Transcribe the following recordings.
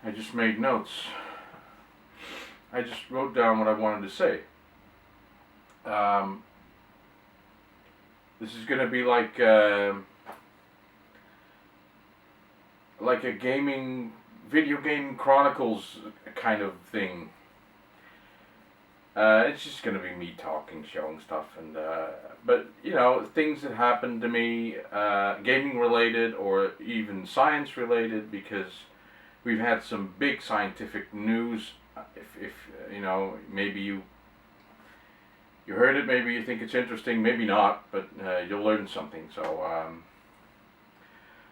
I just made notes. I just wrote down what I wanted to say. This is going to be like a video game chronicles kind of thing. It's just going to be me talking, showing stuff, and but you know, things that happened to me, gaming related or even science related, because we've had some big scientific news. If you know, maybe you heard it, maybe you think it's interesting, maybe not, but you'll learn something. So,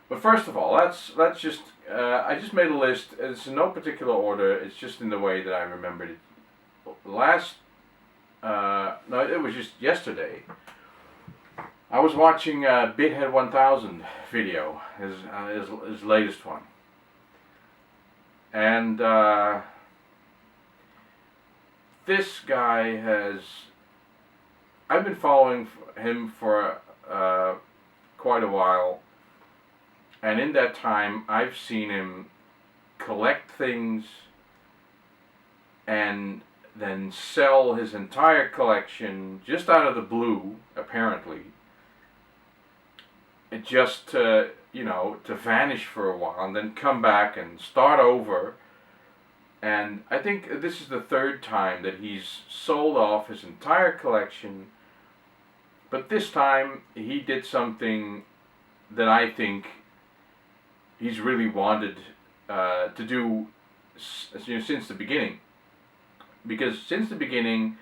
but first of all, let's just I just made a list. It's in no particular order. It's just in the way that I remembered it. No, it was just yesterday. I was watching Bithead 1000 video, his latest one, and this guy has. I've been following him for quite a while, and in that time, I've seen him collect things and then sell his entire collection just out of the blue, apparently. Just to, you know, to vanish for a while and then come back and start over. And I think this is the third time that he's sold off his entire collection. But this time he did something that I think he's really wanted to do, you know, since the beginning. Because since the beginning,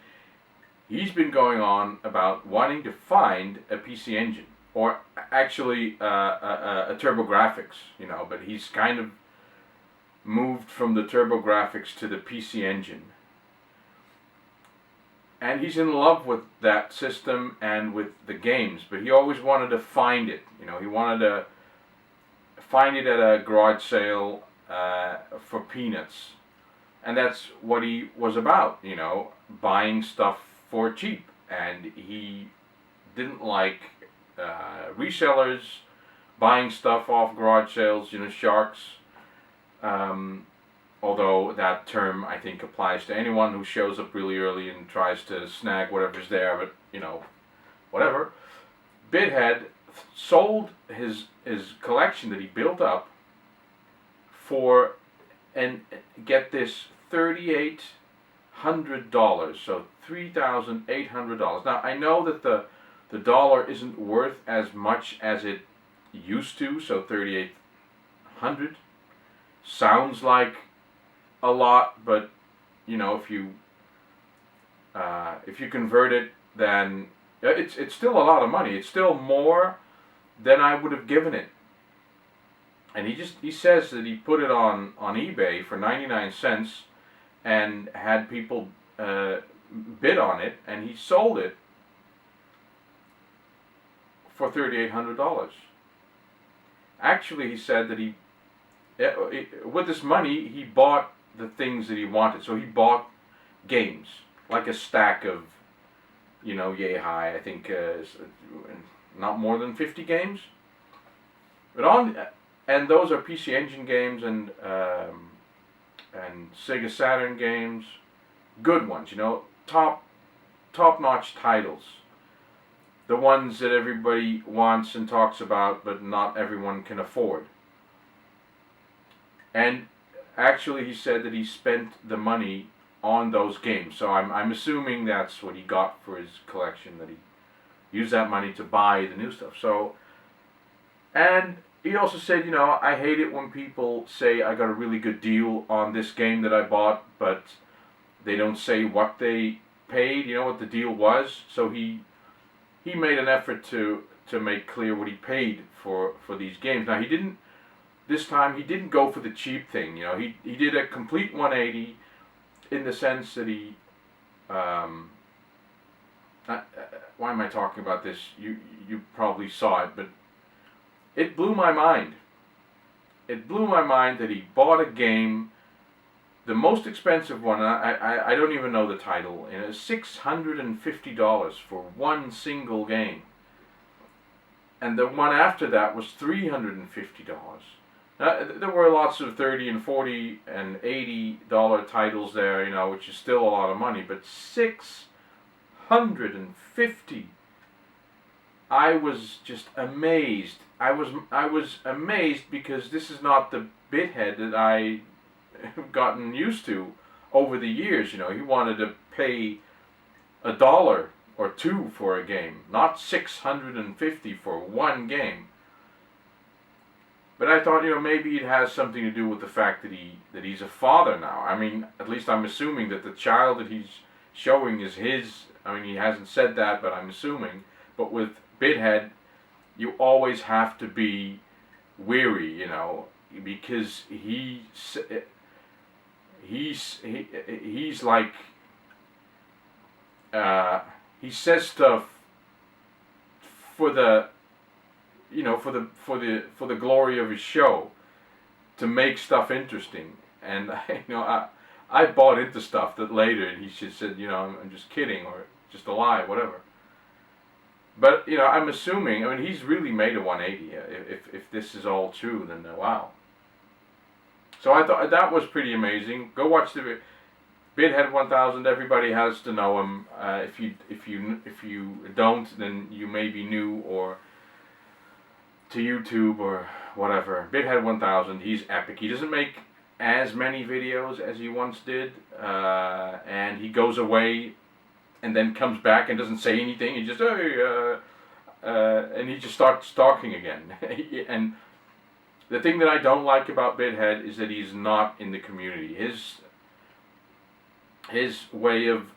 he's been going on about wanting to find a PC engine, or actually a TurboGrafx, you know. But he's kind of moved from the TurboGrafx to the PC Engine. And he's in love with that system and with the games, but he always wanted to find it. You know, he wanted to find it at a garage sale for peanuts. And that's what he was about, you know, buying stuff for cheap. And he didn't like resellers, buying stuff off garage sales, you know, sharks. Although that term, I think, applies to anyone who shows up really early and tries to snag whatever's there, but, you know, whatever. Bithead sold his collection that he built up for, and get this, $3,800, so $3,800. Now, I know that the dollar isn't worth as much as it used to, so 3,800 sounds like a lot, but you know, if you convert it, then it's still a lot of money. It's still more than I would have given it. And he says that he put it on eBay for 99 cents and had people bid on it, and he sold it for $3,800. Actually, he said that with this money, he bought the things that he wanted. So he bought games, like a stack of, you know, yay high, I think, not more than 50 games. But and those are PC Engine games and Sega Saturn games, good ones, you know, top-notch titles. The ones that everybody wants and talks about, but not everyone can afford. And actually, he said that he spent the money on those games. So I'm assuming that's what he got for his collection, that he used that money to buy the new stuff. So, and he also said, you know, I hate it when people say I got a really good deal on this game that I bought, but they don't say what they paid, you know, what the deal was. So he made an effort to make clear what he paid for these games. Now, this time he didn't go for the cheap thing, you know. He did a complete 180 in the sense that he why am I talking about this? You probably saw it, but it blew my mind. It blew my mind that he bought a game, the most expensive one, I don't even know the title, and it's $650 for one single game. And the one after that was $350. There were lots of $30 and $40 and $80 titles there, you know, which is still a lot of money, but 650. I was just amazed. I was amazed because this is not the Bithead that I have gotten used to over the years. You know, he wanted to pay $1 or $2 for a game, not 650 for one game. But I thought, you know, maybe it has something to do with the fact that he's a father now. I mean, at least I'm assuming that the child that he's showing is his. I mean, he hasn't said that, but I'm assuming. But with Bithead, you always have to be weary, you know, because he's like he says stuff for the, you know, for the glory of his show, to make stuff interesting. And you know, I bought into stuff that later he just said, you know, I'm just kidding, or just a lie, whatever. But you know, I'm assuming. I mean, he's really made a 180. If this is all true, then wow. So I thought that was pretty amazing. Go watch the Bithead 1000. Everybody has to know him. If you don't, then you may be new or to YouTube or whatever. Bithead 1000. He's epic. He doesn't make as many videos as he once did, and he goes away and then comes back and doesn't say anything. He just and he just starts talking again. And the thing that I don't like about Bithead is that he's not in the community. His way of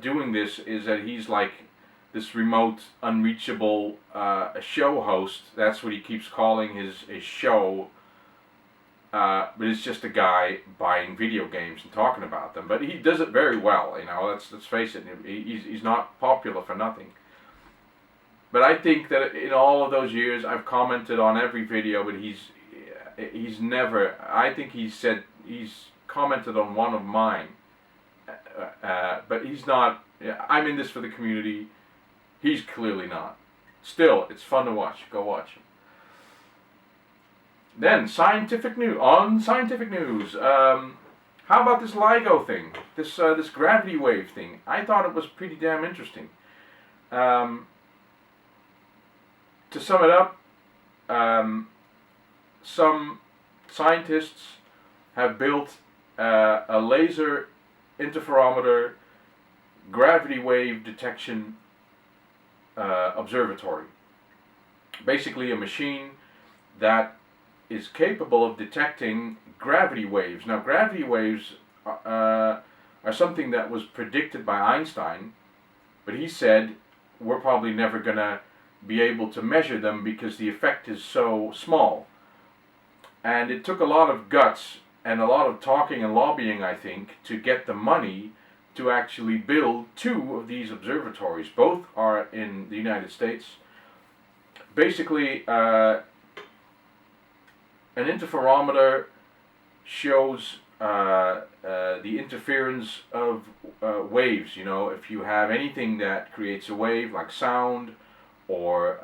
doing this is that he's like this remote, unreachable show host. That's what he keeps calling his show. But it's just a guy buying video games and talking about them. But he does it very well, you know. Let's face it. He's not popular for nothing. But I think that in all of those years, I've commented on every video, but he's never. I think he's commented on one of mine. But he's not. I'm in this for the community. He's clearly not. Still, it's fun to watch. Go watch him. Then, scientific news. On scientific news, how about this LIGO thing? This gravity wave thing. I thought it was pretty damn interesting. To sum it up, some scientists have built a laser interferometer gravity wave detection observatory. Basically, a machine that is capable of detecting gravity waves. Now, gravity waves are something that was predicted by Einstein, but he said we're probably never going to be able to measure them because the effect is so small. And it took a lot of guts and a lot of talking and lobbying, I think, to get the money to actually build 2 of these observatories. Both are in the United States. Basically, an interferometer shows the interference of waves. You know, if you have anything that creates a wave, like sound, or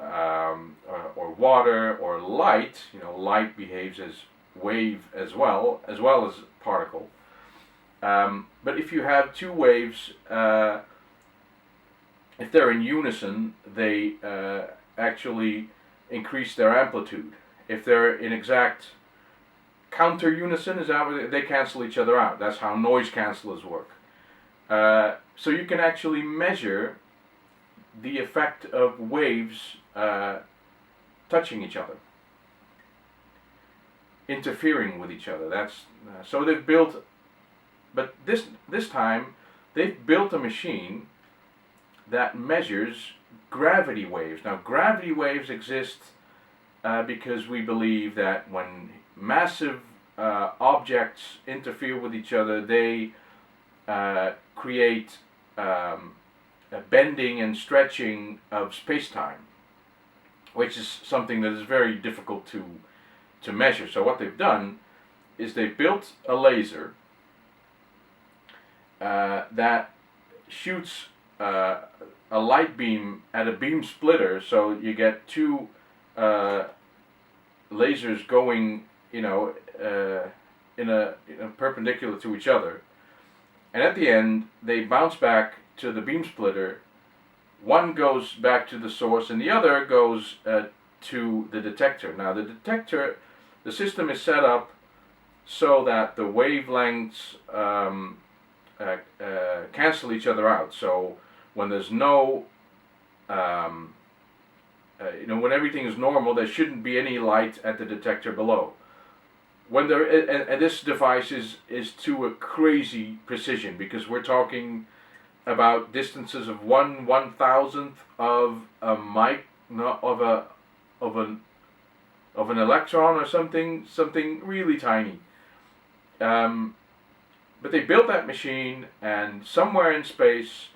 water, or light. You know, light behaves as wave as well as particle. But if you have 2 waves, if they're in unison, they actually increase their amplitude. If they're in exact counter unison, they cancel each other out. That's how noise cancelers work. So you can actually measure the effect of waves touching each other, interfering with each other. That's so they've built. But this time, they've built a machine that measures gravity waves. Now, gravity waves exist because we believe that when massive objects interfere with each other, they create a bending and stretching of space-time, which is something that is very difficult to measure. So what they've done is they've built a laser that shoots a light beam at a beam splitter, so you get 2 lasers going you know, in a perpendicular to each other. And at the end, they bounce back to the beam splitter. One goes back to the source, and the other goes to the detector. Now, the detector, the system is set up so that the wavelengths cancel each other out. So when there's no, when everything is normal, there shouldn't be any light at the detector below. When there, and this device is to a crazy precision, because we're talking about distances of 1/1000th of a of an electron or something really tiny. But they built that machine, and somewhere in space,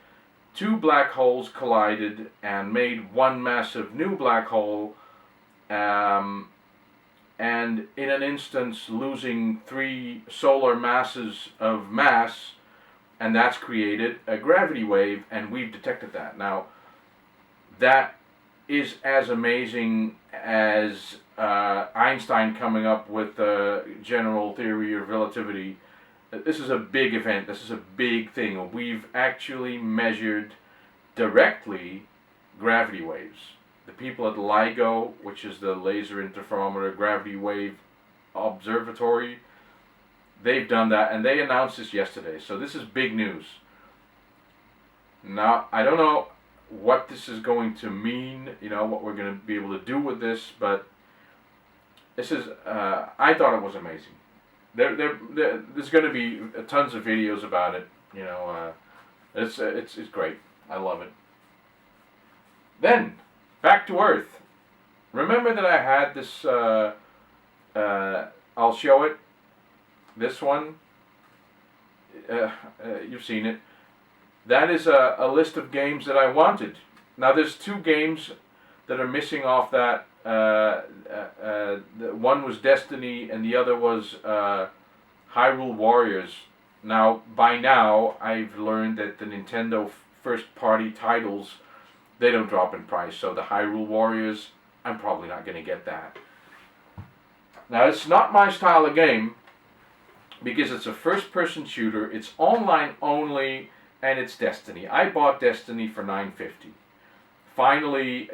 two black holes collided and made one massive new black hole. And in an instance, losing 3 solar masses of mass, and that's created a gravity wave, and we've detected that. Now, that is as amazing as Einstein coming up with the general theory of relativity. This is a big event. This is a big thing. We've actually measured directly gravity waves. The people at LIGO, which is the Laser Interferometer Gravity Wave Observatory, they've done that, and they announced this yesterday. So this is big news. Now, I don't know what this is going to mean, what we're going to be able to do with this, but this is, I thought it was amazing. There's going to be tons of videos about it, it's great. I love it. Then, back to Earth. Remember that I had this, I'll show it, this one, you've seen it. That is a list of games that I wanted. Now there's 2 games that are missing off that. One was Destiny and the other was Hyrule Warriors. Now, by now, I've learned that the Nintendo first-party titles, they don't drop in price. So the Hyrule Warriors, I'm probably not going to get that. Now, it's not my style of game, because it's a first-person shooter, it's online only, and it's Destiny. I bought Destiny for $9.50. Finally,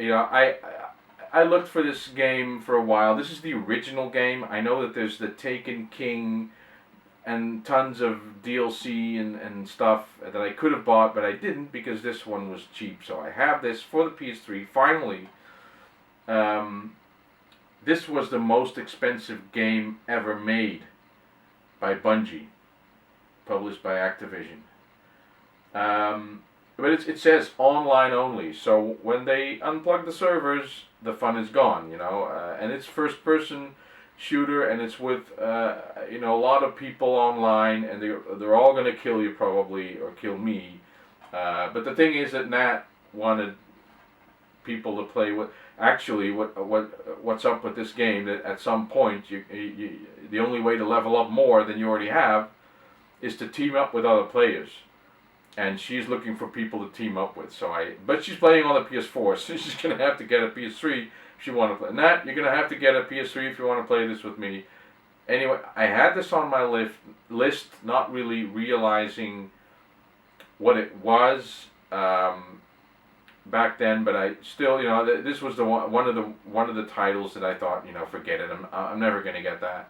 I looked for this game for a while. This is the original game. I know that there's the Taken King and tons of DLC and stuff that I could have bought, but I didn't because this one was cheap. So I have this for the PS3. Finally, this was the most expensive game ever made by Bungie, published by Activision. But it says online only, so when they unplug the servers, the fun is gone, and it's first-person shooter, and it's with, a lot of people online, and they're all going to kill you probably, or kill me. But the thing is that Nat wanted people to play with. Actually, what's up with this game? That at some point, the only way to level up more than you already have is to team up with other players. And she's looking for people to team up with. But she's playing on the PS4, so she's going to have to get a PS3 if she want to play. Nat, you're going to have to get a PS3 if you want to play this with me. Anyway, I had this on my list, not really realizing what it was back then, but I still, this was the one of the titles that I thought, forget it, I'm never going to get that.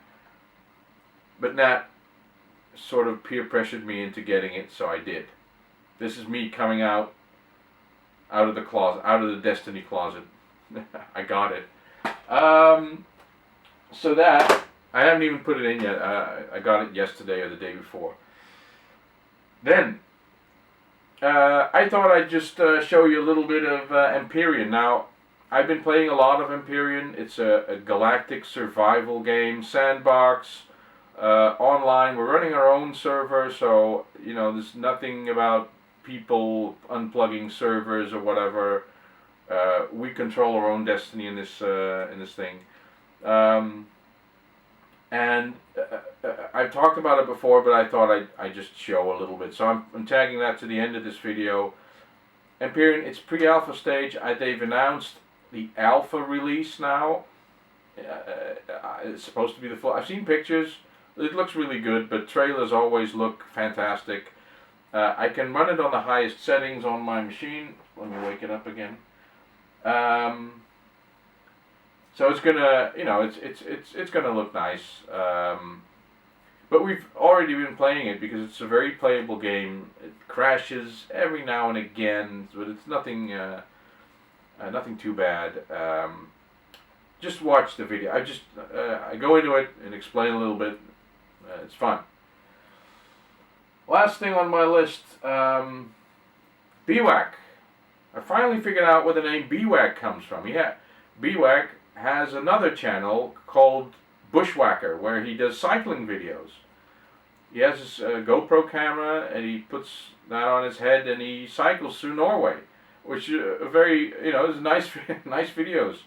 But Nat sort of peer pressured me into getting it, so I did. This is me coming out of the closet, out of the Destiny closet. I got it. So that, I haven't even put it in yet. I got it yesterday or the day before. Then, I thought I'd just show you a little bit of Empyrion. Now, I've been playing a lot of Empyrion. It's a galactic survival game, sandbox, online. We're running our own server, so, there's nothing about people unplugging servers or whatever. We control our own destiny in this thing. And I've talked about it before, but I thought I'd just show a little bit. So I'm tagging that to the end of this video. Empyrion, it's pre-alpha stage. They've announced the alpha release now. it's supposed to be the full. I've seen pictures. It looks really good, but trailers always look fantastic. I can run it on the highest settings on my machine. Let me wake it up again. So it's gonna, it's gonna look nice. But we've already been playing it because it's a very playable game. It crashes every now and again, but it's nothing, nothing too bad. Just watch the video. I go into it and explain a little bit. It's fun. Last thing on my list, Bwack. I finally figured out where the name Bwack comes from. Yeah, Bwack has another channel called Bushwhacker, where he does cycling videos. He has his GoPro camera, and he puts that on his head, and he cycles through Norway, which is is nice, nice videos.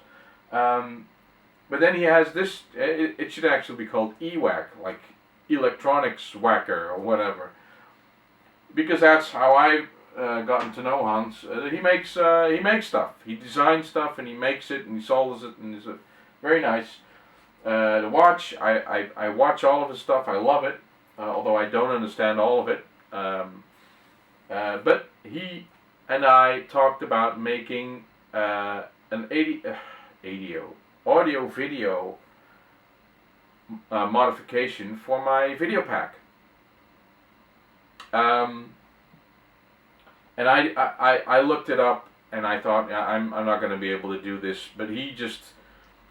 But then he has this. It should actually be called EWAC, like electronics whacker or whatever, because that's how I've gotten to know Hans. He makes stuff. He designs stuff, and he makes it, and he solves it, and it's very nice. To watch, I watch all of his stuff. I love it, although I don't understand all of it. But he and I talked about making an audio-video modification for my video pack. And I looked it up, and I thought, yeah, I'm not going to be able to do this. But he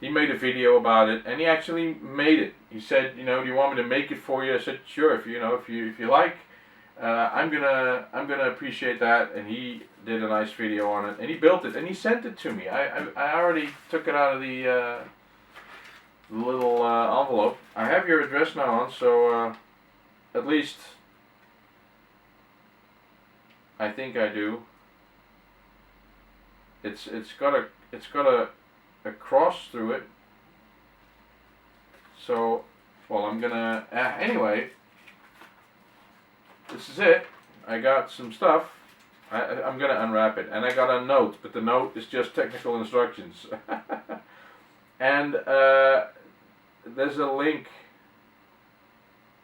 made a video about it, and he actually made it. He said, do you want me to make it for you? I said, sure. If you like, I'm gonna appreciate that. And he did a nice video on it, and he built it, and he sent it to me. I already took it out of the little envelope. I have your address now on, so at least I think I do. It's got a cross through it. So, well, I'm gonna anyway. This is it. I got some stuff. I'm gonna unwrap it, and I got a note, but the note is just technical instructions. And there's a link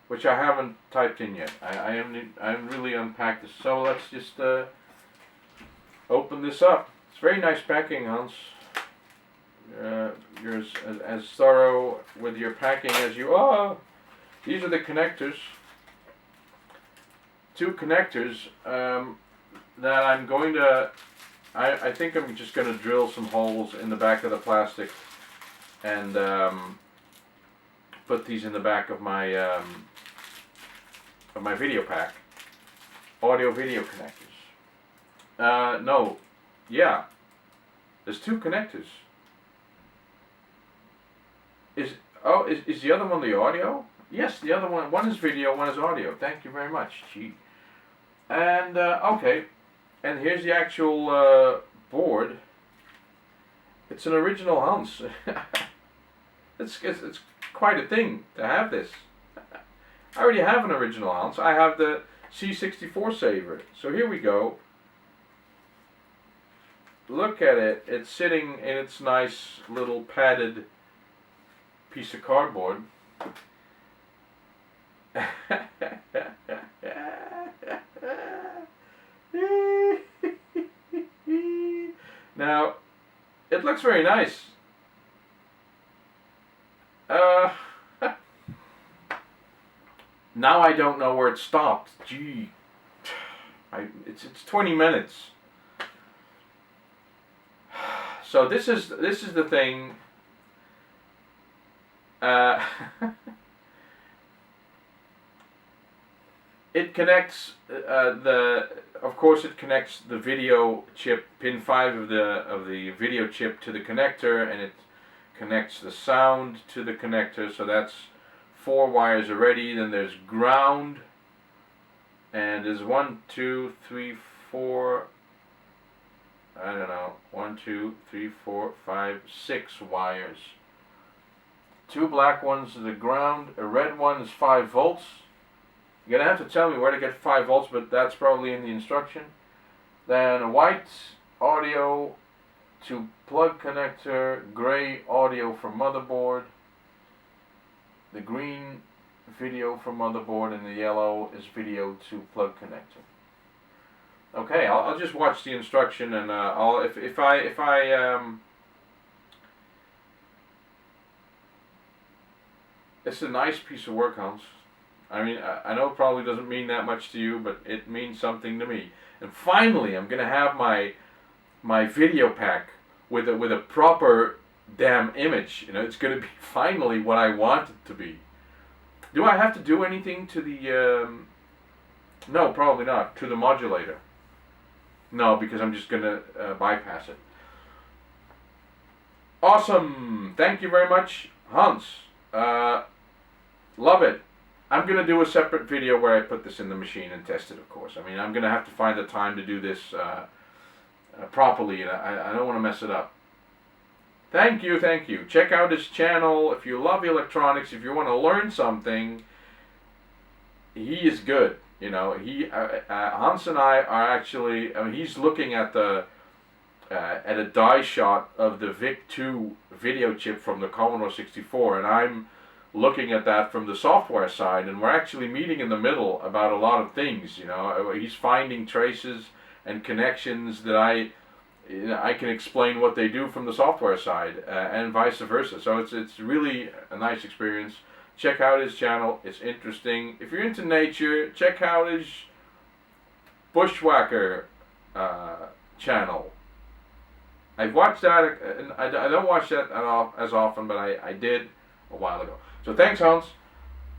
which I haven't typed in yet. I haven't really unpacked this. So let's just open this up. It's very nice packing, Hans. You're as thorough with your packing as you are. These are the connectors. 2 connectors that I'm going to. I think I'm just going to drill some holes in the back of the plastic and put these in the back of my video pack. Audio-video connectors. No, yeah. There's 2 connectors. Is the other one the audio? Yes, the other one. One is video, one is audio. Thank you very much. Gee. And okay, and here's the actual board. It's an original Hans. It's quite a thing to have this. I already have an original Hans. I have the C64 saver. So here we go. Look at it. It's sitting in its nice little padded piece of cardboard. Now, it looks very nice. Now I don't know where it stopped. Gee, it's 20 minutes. So this is the thing. It connects of course it connects the video chip, pin 5 of the video chip to the connector, and it connects the sound to the connector. So that's 4 wires already. Then there's ground, and there's 1, 2, 3, 4. I don't know. 1, 2, 3, 4, 5, 6 wires. 2 black ones are the ground. A red one is 5 volts. You're going to have to tell me where to get 5 volts, but that's probably in the instruction. Then a white audio to plug connector, gray audio for motherboard. the green video from motherboard and the yellow is video to plug connector. Okay, I'll just watch the instruction, and I'll if I it's a nice piece of work, Hans. I mean, I know it probably doesn't mean that much to you, but it means something to me. And finally, I'm gonna have my video pack with a proper damn image. You know, it's gonna be finally what I want it to be. Do I have to do anything to the? No, probably not. To the modulator. No, because I'm just gonna bypass it. Awesome! Thank you very much, Hans. Love it. I'm gonna do a separate video where I put this in the machine and test it, of course. I mean, I'm gonna have to find the time to do this properly, and I don't want to mess it up. Thank you, thank you. Check out his channel if you love electronics. If you want to learn something, he is good. You know, Hans and I are actually. I mean, he's looking at a die shot of the VIC-2 video chip from the Commodore 64, and I'm looking at that from the software side, and we're actually meeting in the middle about a lot of things. You know, he's finding traces and connections that I can explain what they do from the software side, and vice versa. So it's really a nice experience. Check out his channel; it's interesting. If you're into nature, check out his Bushwhacker channel. I've watched that, and I don't watch that as often, but I did a while ago. So thanks, Hans.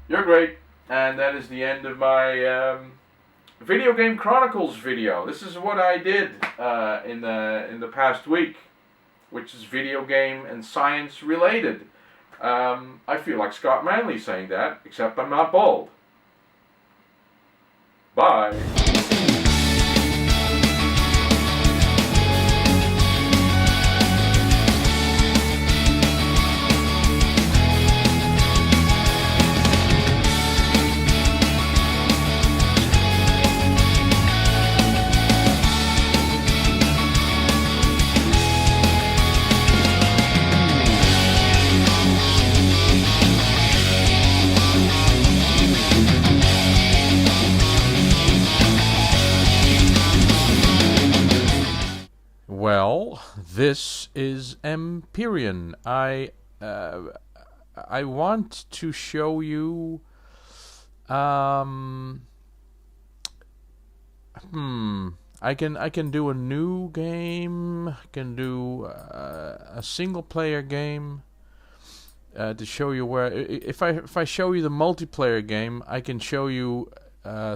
You're great. And that is the end of my Video Game Chronicles video. This is what I did in the past week, which is video game and science related. I feel like Scott Manley saying that, except I'm not bald. Bye. Well, this is Empyrion. I want to show you I can do a new game. I can do a single player game to show you where if I show you the multiplayer game, I can show you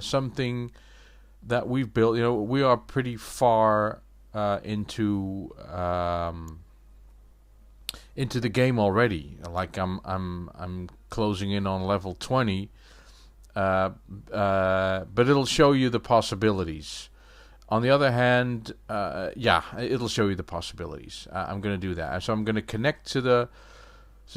something that we've built. You know, we are pretty far into the game already. Like I'm closing in on level 20, but it'll show you the possibilities. On the other hand, yeah, it'll show you the possibilities. I'm going to do that. So I'm going to connect to the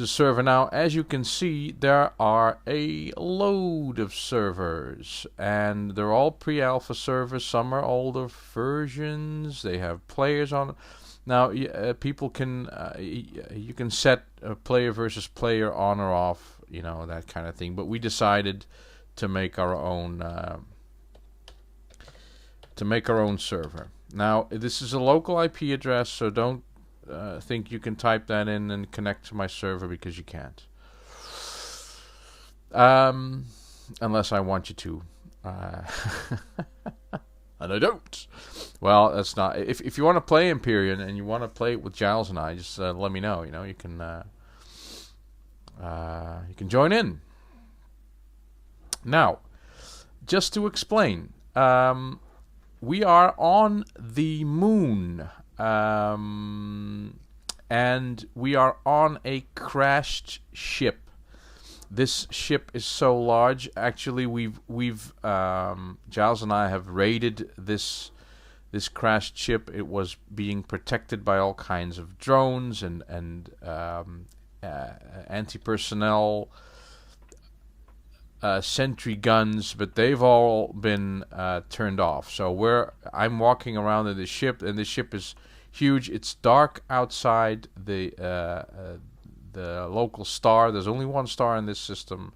server now. As you can see, there are a load of servers, and they're all pre-alpha servers. Some are older versions. They have players on. Now, people can you can set a player versus player on or off, you know, that kind of thing. But we decided to make our own server. Now, this is a local IP address, so don't think you can type that in and connect to my server, because you can't. Unless I want you to. And I don't. Well, that's not. If you want to play Empyrion and you want to play it with Giles and I, just let me know. You know, you can join in. Now, just to explain, we are on the moon. And we are on a crashed ship. This ship is so large. Actually, we've Giles and I have raided this crashed ship. It was being protected by all kinds of drones and anti-personnel sentry guns, but they've all been turned off. So I'm walking around in the ship, and the ship is huge. It's dark outside. The the local star. There's only one star in this system.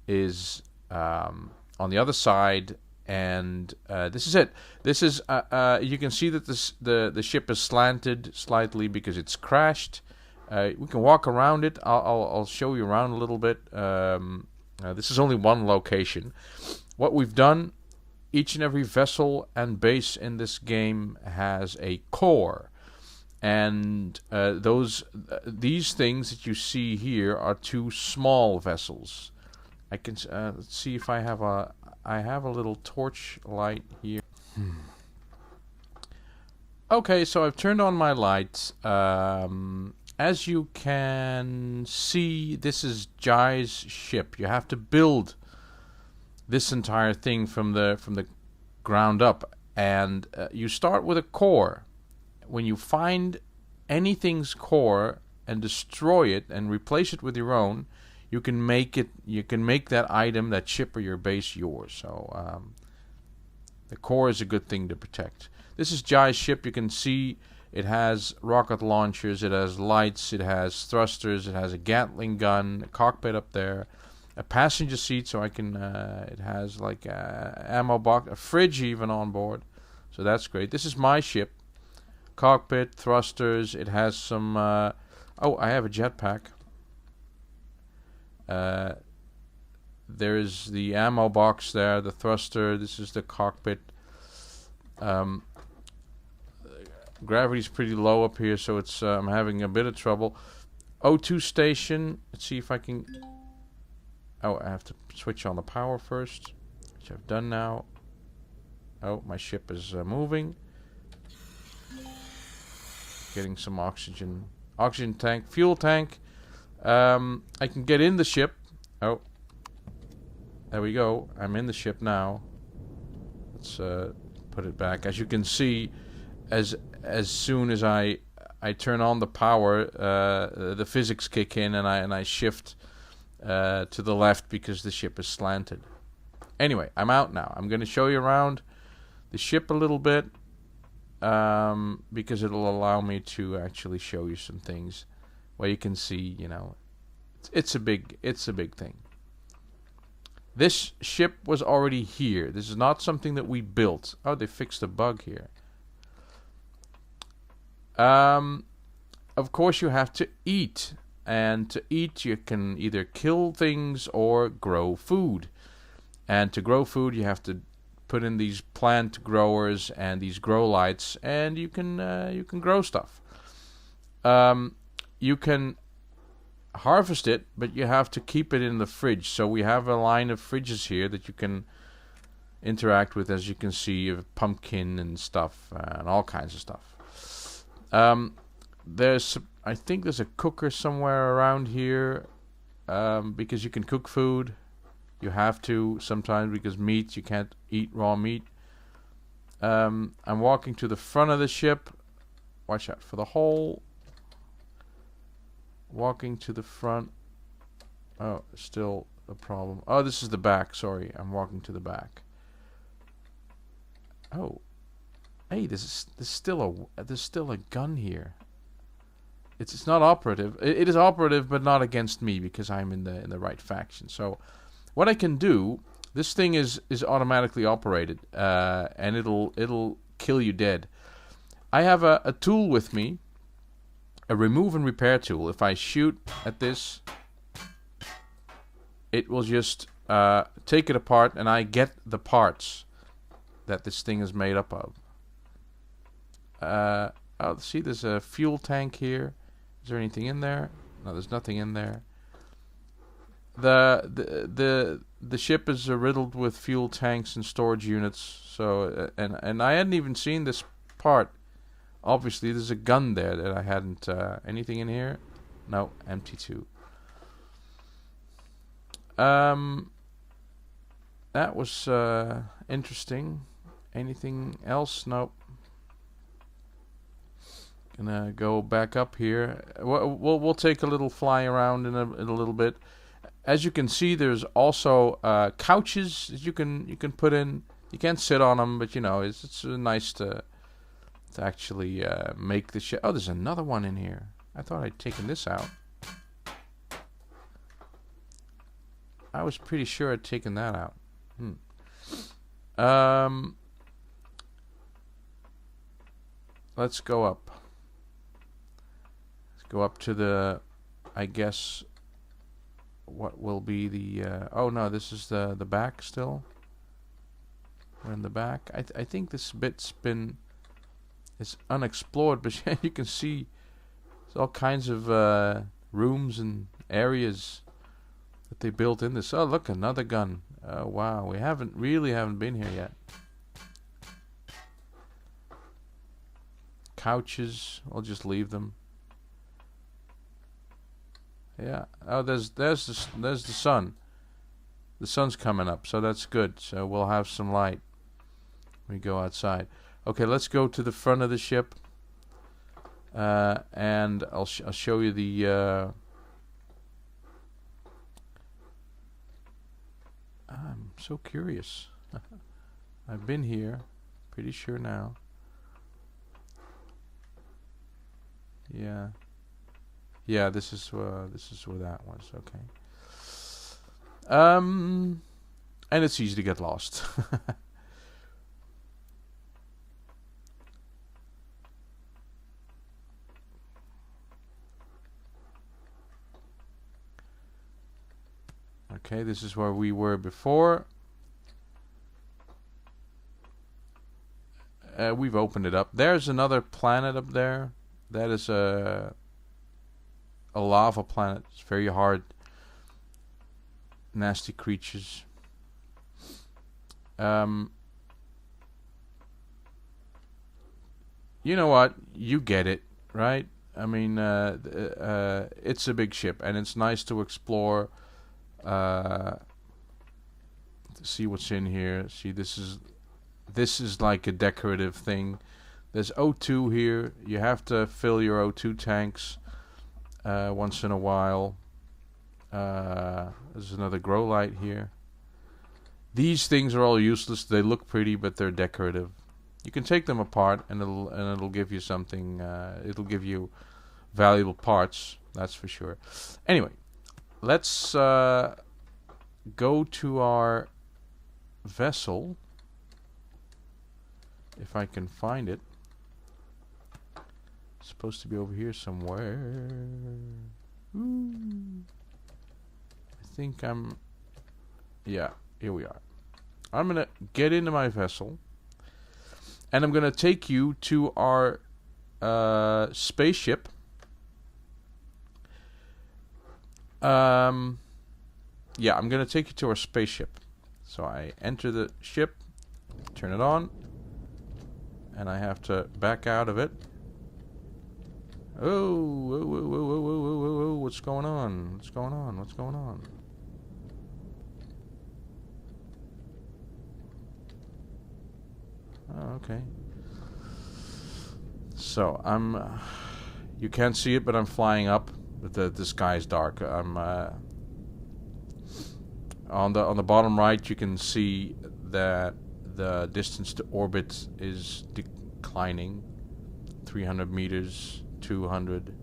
Is on the other side, and this is it. This is you can see that the ship is slanted slightly because it's crashed. We can walk around it. I'll show you around a little bit. This is only one location. What we've done, each and every vessel and base in this game has a core, and these things that you see here are 2 small vessels. I can let's see if I have a little torch light here. Okay, so I've turned on my lights. As you can see, this is Jai's ship. You have to build this entire thing from the ground up, and you start with a core. When you find anything's core and destroy it and replace it with your own, you can make it. You can make that item, that ship, or your base yours. So the core is a good thing to protect. This is Jai's ship. You can see it has rocket launchers, it has lights, it has thrusters, it has a Gatling gun, a cockpit up there, a passenger seat, so I can. It has like a ammo box, a fridge even on board. So that's great. This is my ship. Cockpit, thrusters. It has some. Oh, I have a jetpack. There's the ammo box there, the thruster. This is the cockpit. Gravity's pretty low up here, so it's I'm having a bit of trouble. O2 station. Let's see if I can. Oh, I have to switch on the power first, which I've done now. Oh, my ship is moving. Getting some oxygen. Oxygen tank, fuel tank. I can get in the ship. Oh, there we go. I'm in the ship now. Let's put it back. As you can see, as soon as I turn on the power, the physics kick in, and I shift to the left because the ship is slanted. Anyway, I'm out now. I'm going to show you around the ship a little bit, because it'll allow me to actually show you some things where you can see, you know, it's a big thing. This ship was already here. This is not something that we built. Oh, they fixed a bug here. Of course, you have to eat. And to eat, you can either kill things or grow food. And to grow food, you have to put in these plant growers and these grow lights, and you can grow stuff. You can harvest it, but you have to keep it in the fridge. So we have a line of fridges here that you can interact with, as you can see, a pumpkin and stuff, and all kinds of stuff. I think there's a cooker somewhere around here, because you can cook food. You have to sometimes, because meat, you can't eat raw meat. I'm walking to the front of the ship. Watch out for the hole. Walking to the front. Oh, still a problem. Oh, this is the back. Sorry, I'm walking to the back. Oh, hey, there's still a gun here. It's not operative. It is operative, but not against me, because I'm in the right faction. So, what I can do, this thing is automatically operated, and it'll kill you dead. I have a tool with me, a remove and repair tool. If I shoot at this, it will just take it apart, and I get the parts that this thing is made up of. Oh, see, there's a fuel tank here. Is there anything in there? No, there's nothing in there. The ship is riddled with fuel tanks and storage units. So and I hadn't even seen this part. Obviously, there's a gun there that I hadn't. Anything in here? No, empty too. That was interesting. Anything else? Nope. Gonna go back up here. We'll take a little fly around in a little bit. As you can see, there's also couches that you can put in. You can't sit on them, but you know it's nice to actually make the ship. Oh, there's another one in here. I thought I'd taken this out. I was pretty sure I'd taken that out. Let's go up. Let's go up to the, I guess, what will be the, oh no, this is the back still. We're in the back. I think this bit's been, it's unexplored, but you can see there's all kinds of rooms and areas that they built in this. Oh, look, another gun. Wow, we haven't been here yet. Couches, I'll just leave them. Yeah. Oh, there's the sun. The sun's coming up, so that's good. So we'll have some light when we go outside. Okay, let's go to the front of the ship, and I'll show you the. I'm so curious. I've been here, pretty sure now. Yeah. Yeah, this is where that was. Okay. And it's easy to get lost. Okay, this is where we were before. We've opened it up. There's another planet up there. That is a lava planet. It's very hard. Nasty creatures. You know what? You get it, right? I mean, it's a big ship, and it's nice to explore. To see what's in here. See, this is like a decorative thing. There's O2 here. You have to fill your O2 tanks once in a while. There's another grow light here. These things are all useless. They look pretty, but they're decorative. You can take them apart, and it'll give you something. It'll give you valuable parts. That's for sure. Anyway, let's go to our vessel, if I can find it. It's supposed to be over here somewhere. Ooh. I think I'm... Yeah, here we are. I'm going to get into my vessel, and I'm going to take you to our spaceship. Yeah, I'm going to take you to our spaceship. So I enter the ship, turn it on, and I have to back out of it. Oh, what's going on? What's going on? What's going on? Oh, okay. So I'm, you can't see it, but I'm flying up. But the sky is dark. I'm on the bottom right. You can see that the distance to orbit is declining. 300 meters, 200,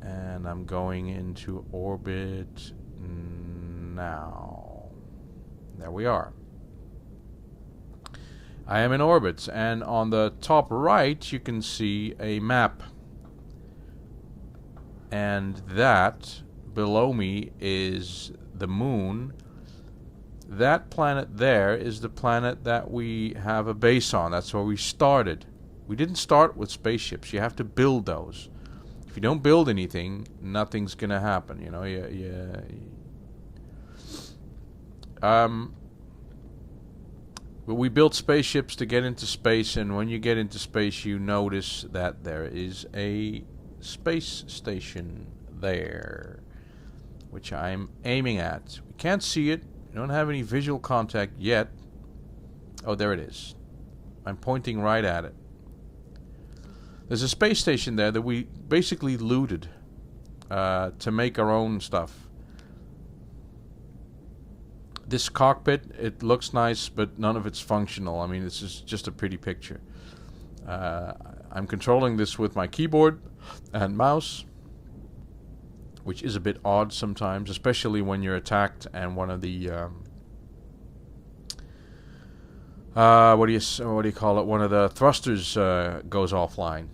and I'm going into orbit now. There we are. I am in orbit, and on the top right you can see a map. And that below me is the moon. That planet there is the planet that we have a base on. That's where we started. We didn't start with spaceships. You have to build those. If you don't build anything, nothing's gonna happen. You know. But we built spaceships to get into space, and when you get into space, you notice that there is a space station there, which I'm aiming at. We can't see it. We don't have any visual contact yet. Oh, there it is. I'm pointing right at it. There's a space station there that we basically looted to make our own stuff. This cockpit, it looks nice, but none of it's functional. I mean, this is just a pretty picture. I'm controlling this with my keyboard and mouse. which is a bit odd sometimes, especially when you're attacked and one of the what do you call it? One of the thrusters goes offline.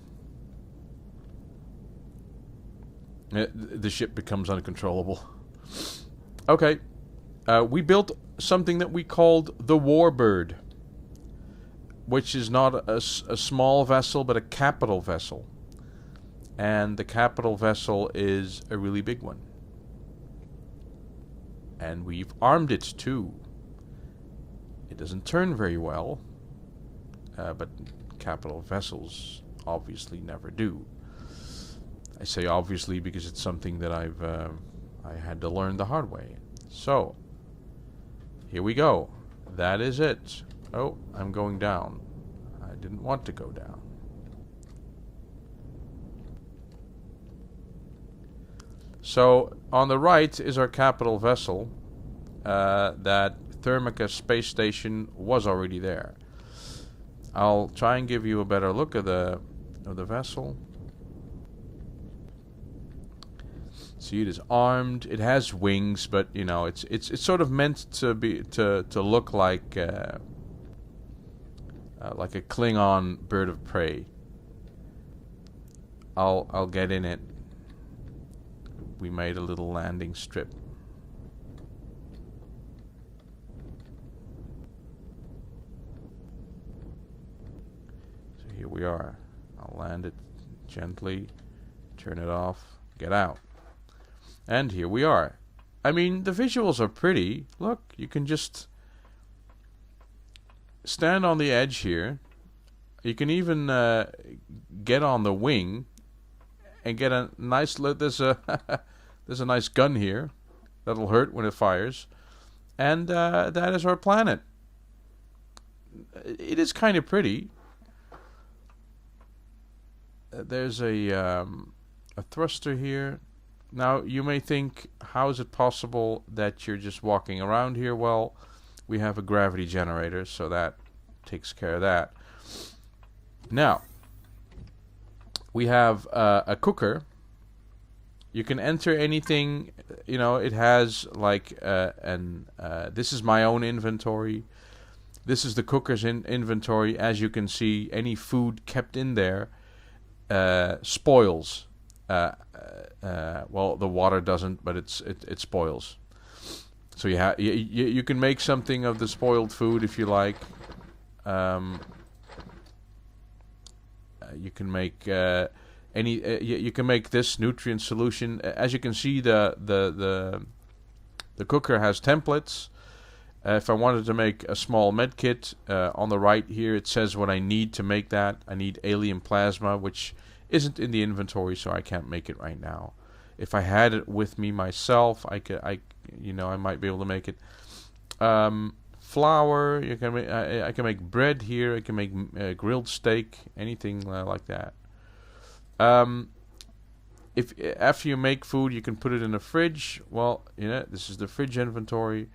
The ship becomes uncontrollable. Okay, we built something that we called the Warbird, which is not a small vessel, but a capital vessel. And the capital vessel is a really big one. And we've armed it too. It doesn't turn very well, but capital vessels obviously never do. I say obviously because it's something that I had to learn the hard way. So, here we go. That is it. Oh, I'm going down. I didn't want to go down. So, on the right is our capital vessel. That Thermica space station was already there. I'll try and give you a better look of the vessel. See, it is armed. It has wings, but you know, it's sort of meant to look like a Klingon bird of prey. I'll get in it. We made a little landing strip. So here we are. I'll land it gently, turn it off, get out. And here we are. I mean, the visuals are pretty. Look, you can just stand on the edge here. You can even get on the wing and get a nice... There's a nice gun here that'll hurt when it fires. And that is our planet. It is kind of pretty. There's a thruster here. Now, you may think, how is it possible that you're just walking around here? Well, we have a gravity generator, so that takes care of that. Now, we have a cooker. You can enter anything, you know, it has like this is my own inventory. This is the cooker's inventory. As you can see, any food kept in there spoils. Well, the water doesn't, but it spoils. So you can make something of the spoiled food if you like. You can make you can make this nutrient solution. As you can see, the cooker has templates. If I wanted to make a small med kit, on the right here it says what I need to make that. I need alien plasma, which isn't in the inventory, so I can't make it right now. If I had it with me myself, I might be able to make it. Flour, you can make. I can make bread here. I can make grilled steak, anything like that. If after you make food, you can put it in the fridge. Well, this is the fridge inventory.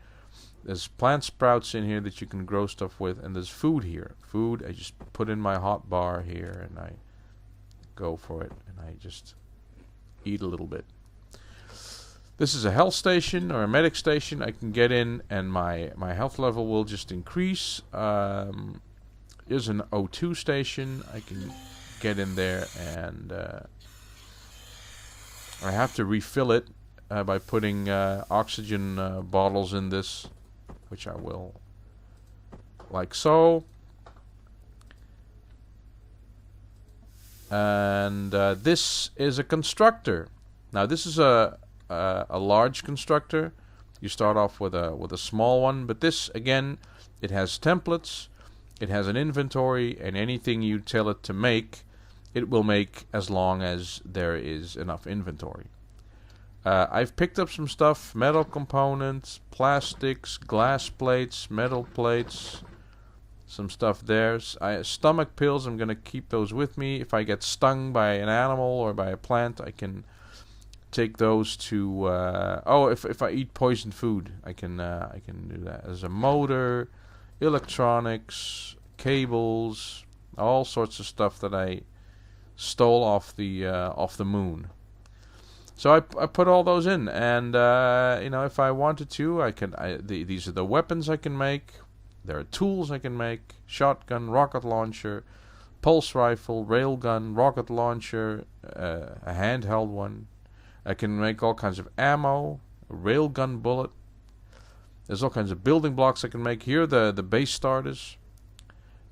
There's plant sprouts in here that you can grow stuff with, and there's food here. Food, I just put in my hot bar here, and I go for it, and I just eat a little bit. This is a health station or a medic station. I can get in, and my health level will just increase. Here's an O2 station. I can get in there, and I have to refill it by putting oxygen bottles in this, which I will, like so. And this is a constructor. Now this is a large constructor. You start off with a small one, but this again, it has templates, it has an inventory, and anything you tell it to make, it will make as long as there is enough inventory. I've picked up some stuff: metal components, plastics, glass plates, metal plates. Some stuff there. Stomach pills, I'm going to keep those with me. If I get stung by an animal or by a plant, I can take those to... if I eat poisoned food, I can do that. There's a motor, electronics, cables, all sorts of stuff that I stole off the moon. So I put all those in, and you know, if I wanted to, I can. These are the weapons I can make. There are tools I can make: shotgun, rocket launcher, pulse rifle, railgun, rocket launcher, a handheld one. I can make all kinds of ammo, a railgun bullet. There's all kinds of building blocks I can make. Here are the base starters.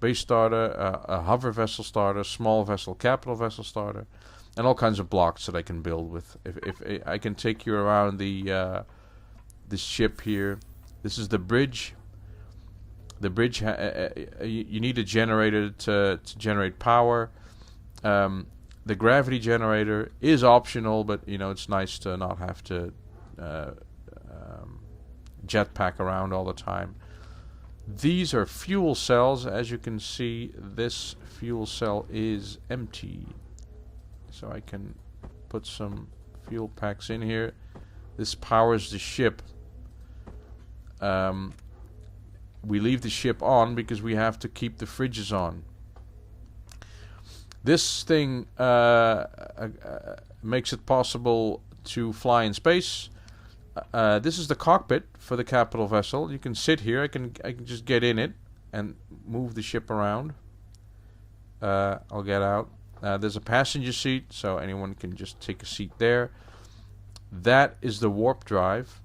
Base starter, a hover vessel starter, small vessel, capital vessel starter, and all kinds of blocks that I can build with. If I can take you around the ship here. This is the bridge. The bridge, you need a generator to generate power. The gravity generator is optional, but you know, it's nice to not have to jetpack around all the time. These are fuel cells. As you can see, this fuel cell is empty. So I can put some fuel packs in here. This powers the ship. We leave the ship on because we have to keep the fridges on. This thing makes it possible to fly in space. This is the cockpit for the capital vessel. You can sit here. I can just get in it and move the ship around. I'll get out. There's a passenger seat, so anyone can just take a seat there. That is the warp drive.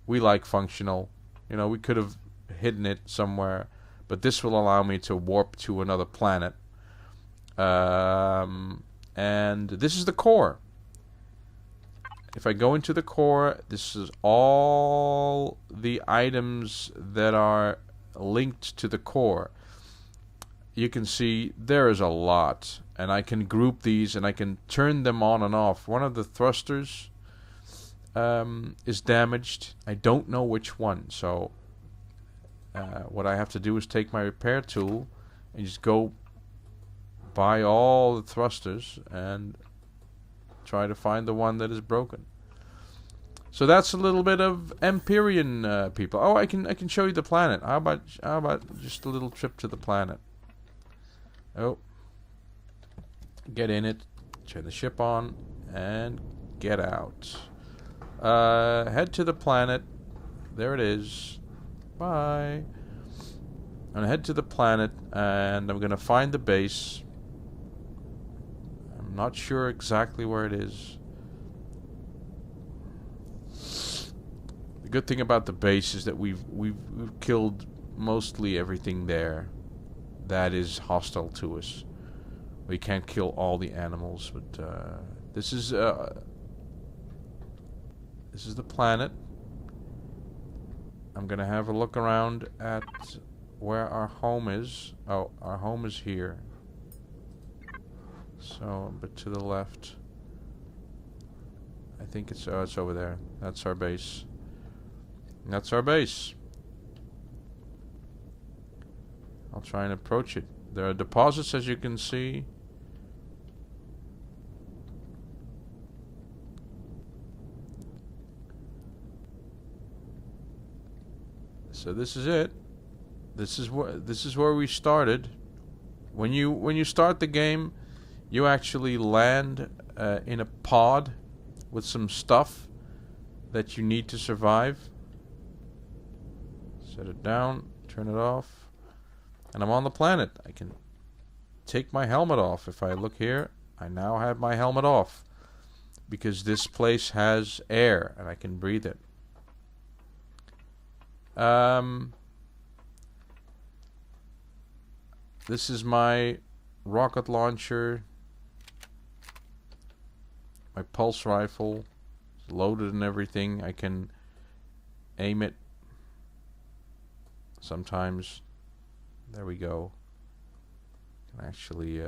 We like functional. You know, we could have hidden it somewhere, but this will allow me to warp to another planet. And this is the core. If I go into the core, this is all the items that are linked to the core. You can see there is a lot, and I can group these and I can turn them on and off. One of the thrusters is damaged. I don't know which one, so what I have to do is take my repair tool and just go buy all the thrusters and try to find the one that is broken. So that's a little bit of Empyrion, people. Oh, I can show you the planet. How about just a little trip to the planet? Oh, get in it, turn the ship on, and get out. Head to the planet. There it is. Bye. I'm gonna head to the planet, and I'm gonna find the base. I'm not sure exactly where it is. The good thing about the base is that we've killed mostly everything there that is hostile to us. We can't kill all the animals, but this is the planet. I'm gonna have a look around at where our home is. Oh, our home is here. So, but to the left. I think it's over there. That's our base. That's our base. I'll try and approach it. There are deposits, as you can see. So this is it. This is where we started. When you start the game, you actually land in a pod with some stuff that you need to survive. Set it down, turn it off, and I'm on the planet. I can take my helmet off. If I look here, I now have my helmet off because this place has air and I can breathe it. This is my rocket launcher, my pulse rifle, it's loaded and everything. I can aim it sometimes. There we go. Can actually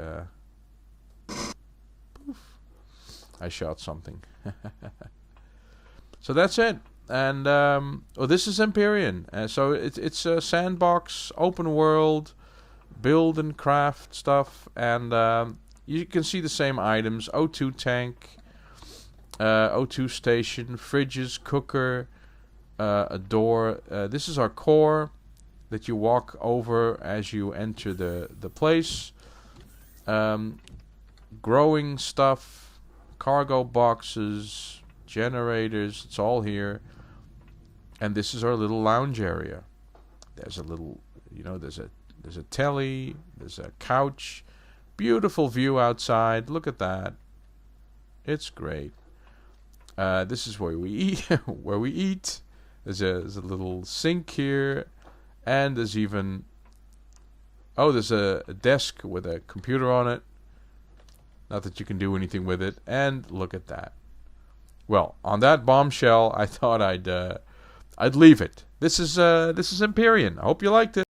poof. I shot something. So that's it. And this is Empyrion. So it's a sandbox, open world, build and craft stuff, and you can see the same items: O2 tank, O2 station, fridges, cooker, a door. This is our core that you walk over as you enter the place. Growing stuff, cargo boxes, generators. It's all here. And this is our little lounge area. There's a little, there's a telly, there's a couch, beautiful view outside. Look at that. It's great. This is where we eat. Where we eat. There's a little sink here, and there's even there's a desk with a computer on it. Not that you can do anything with it. And look at that. Well, on that bombshell, I thought I'd leave it. This is Empyrion. I hope you liked it.